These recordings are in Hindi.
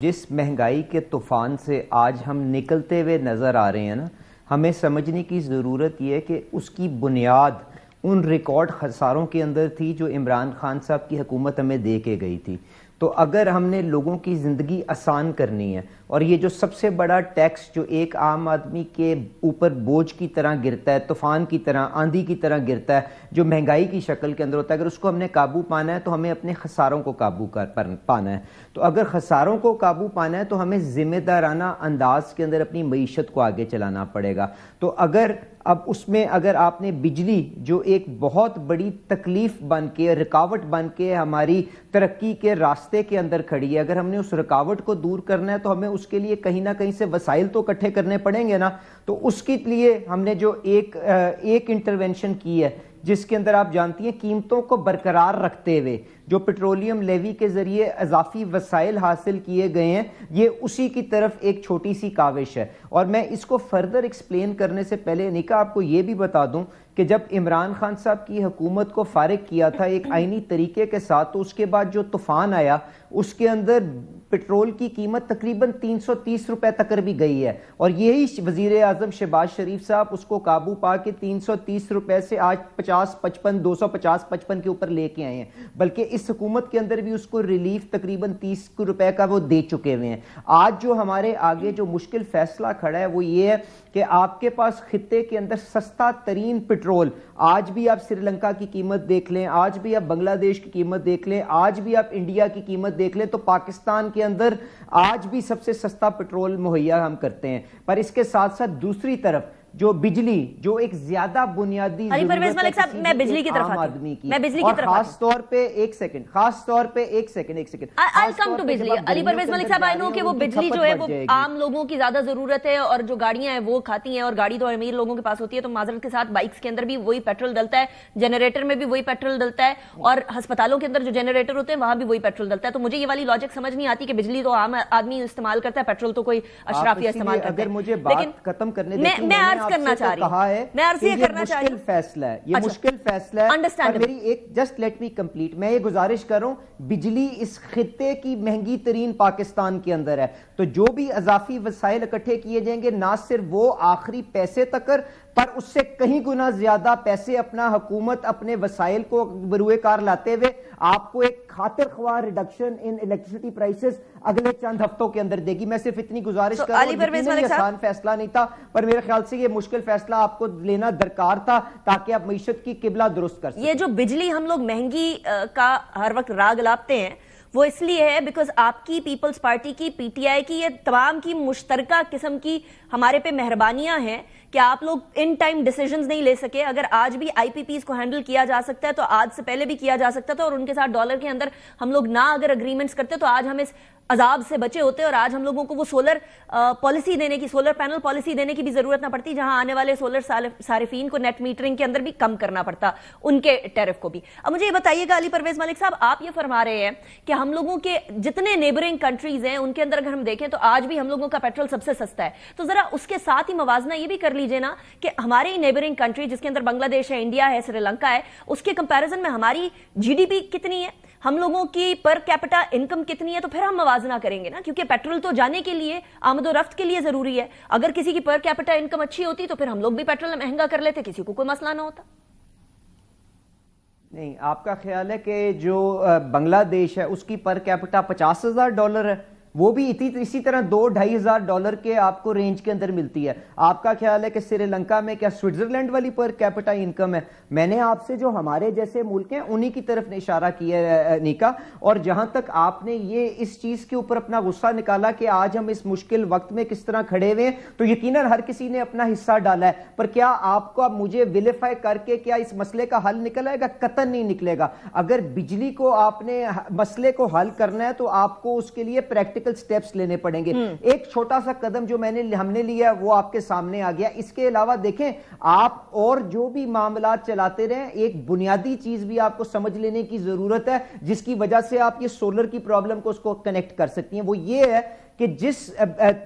जिस महंगाई के तूफान से आज हम निकलते हुए नज़र आ रहे हैं ना, हमें समझने की ज़रूरत यह है कि उसकी बुनियाद उन रिकॉर्ड खसारों के अंदर थी जो इमरान खान साहब की हुकूमत हमें दे के गई थी। तो अगर हमने लोगों की ज़िंदगी आसान करनी है और ये जो सबसे बड़ा टैक्स जो एक आम आदमी के ऊपर बोझ की तरह गिरता है, तूफान की तरह, आंधी की तरह गिरता है, जो महंगाई की शक्ल के अंदर होता है, अगर उसको हमने काबू पाना है तो हमें अपने खसारों को काबू पाना है। तो अगर खसारों को काबू पाना है तो हमें जिम्मेदाराना अंदाज के अंदर अपनी मईशत को आगे चलाना पड़ेगा। तो अगर आपने बिजली जो एक बहुत बड़ी तकलीफ बन के, रुकावट बन के हमारी तरक्की के रास्ते के अंदर खड़ी है, अगर हमने उस रुकावट को दूर करना है तो हमें उसके लिए कहीं ना कहीं से वसाइल तो इकट्ठे करने पड़ेंगे ना। तो उसके लिए हमने जो एक इंटरवेंशन की है जिसके अंदर आप जानती हैं कीमतों को बरकरार रखते हुए जो पेट्रोलियम लेवी के जरिए इजाफी वसाइल हासिल किए गए हैं, ये उसी की तरफ एक छोटी सी काविश है। और मैं इसको फर्दर एक्सप्लेन करने से पहले निका आपको ये भी बता दूं कि जब इमरान खान साहब की हुकूमत को फारिग किया था एक आईनी तरीके के साथ, तो उसके बाद जो तूफान आया उसके अंदर पेट्रोल की कीमत तकरीबन 330 रुपए तक भी गई है। और यही वजीर आजम शहबाज शरीफ साहब उसको काबू पा के 330 रुपए से आज 50-55, 250-55 के ऊपर लेके आए हैं। बल्कि इस हुकूमत के अंदर भी उसको रिलीफ तकरीबन 30 रुपए का वो दे चुके हुए हैं। आज जो हमारे आगे जो मुश्किल फैसला खड़ा है वो ये है कि आपके पास खित्ते के अंदर सस्ता तरीन पेट्रोल, आज भी आप श्रीलंका की कीमत देख लें, आज भी आप बांग्लादेश की कीमत देख लें, आज भी आप इंडिया की कीमत देख लें, तो पाकिस्तान के अंदर आज भी सबसे सस्ता पेट्रोल मुहैया हम करते हैं। पर इसके साथ साथ दूसरी तरफ जो बिजली, जो एक ज्यादा बुनियादी परवेज मलिक साहब, मैं बिजली की तरफ आदमी की, मैं बिजली की तरफ खास तौर पे एक सेकंड आई कम टू बिजली। अली परवेज मलिक साहब, आई नो कि वो बिजली जो है वो आम लोगों की ज्यादा जरूरत है और जो गाड़ियां हैं वो खाती हैं, और गाड़ी तो अमीर लोगों के पास होती है, तो माजरत के साथ बाइक्स के अंदर भी वही पेट्रोल डलता है, जनरेटर में भी वही पेट्रोल डलता है, और अस्पतालों के अंदर जो जनरेटर होते हैं वहां भी वही पेट्रोल डलता है। तो मुझे ये वाली लॉजिक समझ नहीं आती कि बिजली तो आम आदमी इस्तेमाल करता है, पेट्रोल तो कोई अशराफिया इस्तेमाल करता है। मुझे बात खत्म करने दें, मैं अर्ज करना चाह रही हूं, मैं अर्ज ये करना चाह रही हूं, फैसला है ये, मुश्किल फैसला है। अंडरस्टैंड, मेरी एक जस्ट लेट मी कंप्लीट, मैं ये गुजारिश कर रहा हूं, बिजली इस खित्ते की महंगी तरीन पाकिस्तान के अंदर है, तो जो भी इजाफी वसाइल इकट्ठे किए जाएंगे ना सिर्फ वो आखिरी पैसे तक, पर उससे कहीं गुना ज्यादा पैसे अपना हुकूमत अपने वसाइल को बरूए कार लाते हुए आपको एक खातिर ख्वाह रिडक्शन इन इलेक्ट्रिसिटी प्राइसेस अगले चंद हफ्तों के अंदर देगी। मैं सिर्फ इतनी गुजारिश कर रहा हूं, आसान फैसला नहीं था, पर मेरे ख्याल से ये मुश्किल फैसला आपको लेना दरकार था ताकि आप मईशत की किबला दुरुस्त कर सकें। ये जो बिजली हम लोग महंगी का हर वक्त राग लापते हैं वो इसलिए है बिकॉज आपकी पीपल्स पार्टी की, पीटीआई की, ये तमाम की मुश्तरका किस्म की हमारे पे मेहरबानियां हैं कि आप लोग इन टाइम डिसीजंस नहीं ले सके। अगर आज भी आईपीपीस को हैंडल किया जा सकता है तो आज से पहले भी किया जा सकता था, और उनके साथ डॉलर के अंदर हम लोग ना अगर अग्रीमेंट्स करते तो आज हम इस अजाब से बचे होते, और आज हम लोगों को वो सोलर पॉलिसी देने की, सोलर पैनल पॉलिसी देने की भी जरूरत ना पड़ती, जहां आने वाले सोलर सारिफीन को नेट मीटरिंग के अंदर भी कम करना पड़ता, उनके टैरिफ को भी। अब मुझे ये बताइएगा अली परवेज मलिक साहब, आप ये फरमा रहे हैं कि हम लोगों के जितने नेबरिंग कंट्रीज हैं उनके अंदर अगर हम देखें तो आज भी हम लोगों का पेट्रोल सबसे सस्ता है, तो जरा उसके साथ ही मवाजना ये भी कर लीजिए ना कि हमारी नेबरिंग कंट्री जिसके अंदर बांग्लादेश है, इंडिया है, श्रीलंका है, उसके कंपैरिजन में हमारी जीडीपी कितनी है, हम लोगों की पर कैपिटा इनकम कितनी है, तो फिर हम मवाजना करेंगे ना, क्योंकि पेट्रोल तो जाने के लिए, आमदोरफ्त के लिए जरूरी है। अगर किसी की पर कैपिटा इनकम अच्छी होती तो फिर हम लोग भी पेट्रोल महंगा कर लेते, किसी को कोई मसला ना होता। नहीं, आपका ख्याल है कि जो बांग्लादेश है उसकी पर कैपिटा $50,000 है, वो भी इसी तरह $2-2,500 के आपको रेंज के अंदर मिलती है। आपका ख्याल है कि श्रीलंका में क्या स्विट्जरलैंड वाली पर कैपिटा इनकम है? मैंने आपसे जो हमारे जैसे मुल्क हैं उन्हीं की तरफ इशारा किया है निका, और जहां तक आपने ये इस चीज के ऊपर अपना गुस्सा निकाला कि आज हम इस मुश्किल वक्त में किस तरह खड़े हुए हैं, तो यकीनन हर किसी ने अपना हिस्सा डाला है, पर क्या आपको अब मुझे विलिफाई करके क्या इस मसले का हल निकल आएगा? कतन नहीं निकलेगा। अगर बिजली को आपने मसले को हल करना है तो आपको उसके लिए प्रैक्टिकल स्टेप्स लेने पड़ेंगे। एक छोटा सा कदम जो हमने लिया वो आपके सामने आ गया। इसके अलावा देखें, आप और जो भी मामला चलाते रहें, एक बुनियादी चीज भी आपको समझ लेने की जरूरत है जिसकी वजह से आप ये सोलर की प्रॉब्लम को उसको कनेक्ट कर सकती हैं। वो ये है कि जिस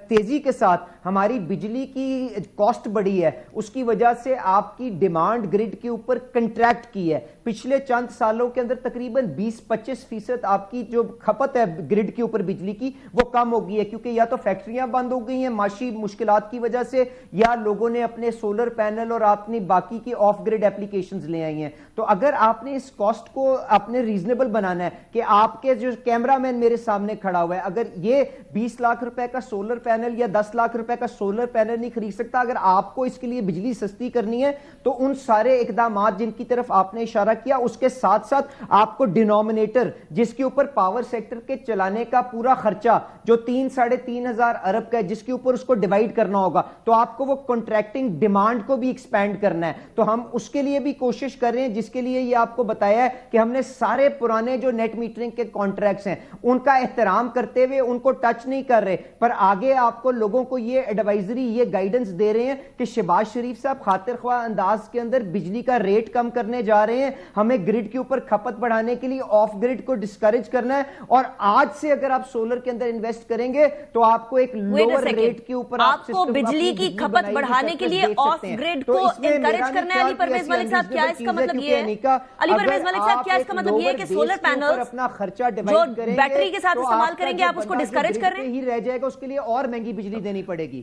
तेजी के साथ हमारी बिजली की कॉस्ट बढ़ी है उसकी वजह से आपकी डिमांड ग्रिड के ऊपर कंट्रैक्ट की है। पिछले चंद सालों के अंदर तकरीबन 20-25% आपकी जो खपत है ग्रिड के ऊपर बिजली की वो कम हो गई है, क्योंकि या तो फैक्ट्रियां बंद हो गई हैं माशी मुश्किलात की वजह से, या लोगों ने अपने सोलर पैनल और अपनी बाकी की ऑफ ग्रिड एप्लीकेशंस ले आई हैं। तो अगर आपने इस कॉस्ट को आपने रीजनेबल बनाना है कि आपके जो कैमरामैन मेरे सामने खड़ा हुआ है अगर ये 20 लाख रुपए का सोलर पैनल या 10 लाख रुपए का सोलर पैनल नहीं खरीद सकता, अगर आपको इसके लिए बिजली सस्ती करनी है तो उन सारे इकदाम जिनकी तरफ आपने इशारा किया उसके साथ साथ आपको डिनोमिनेटर जिसके ऊपर पावर सेक्टर के चलाने का पूरा खर्चा जो 3-3.5 हजार अरब का है जिसके ऊपर उसको डिवाइड करना होगा, तो आपको वो कॉन्ट्रैक्टिंग डिमांड को भी एक्सपैंड करना है। तो हम उसके लिए भी कोशिश कर रहे हैं, जिसके लिए ये आपको बताया है कि हमने सारे पुराने जो नेट मीटरिंग के कॉन्ट्रैक्ट्स हैं उनका एहतराम करते हुए उनको टच नहीं कर रहे, पर आगे आपको लोगों को ये एडवाइजरी ये गाइडेंस दे रहे हैं कि शहबाज शरीफ साहब खातिर ख्वाह अंदाज के अंदर बिजली का रेट कम करने जा रहे हैं, हमें ग्रिड के ऊपर खपत बढ़ाने के लिए ऑफ ग्रिड को डिस्करेज करना है, और आज से अगर आप सोलर के अंदर इन्वेस्ट करेंगे तो आपको एक लोअर रेट के ऊपर आपको बिजली की खपत बढ़ाने के लिए ऑफ ग्रिड को इनकरेज करना है। अली परवेज मलिक साहब, क्या इसका मतलब ये है, अली परवेज मलिक साहब, क्या इसका मतलब ये है कि सोलर पैनल अपना खर्चा डिवाइड करेंगे, बैटरी के साथ इस्तेमाल करेंगे, आप उसको डिस्करेज कर रहे हैं, ही रह जाएगा, उसके लिए और महंगी बिजली देनी पड़ेगी।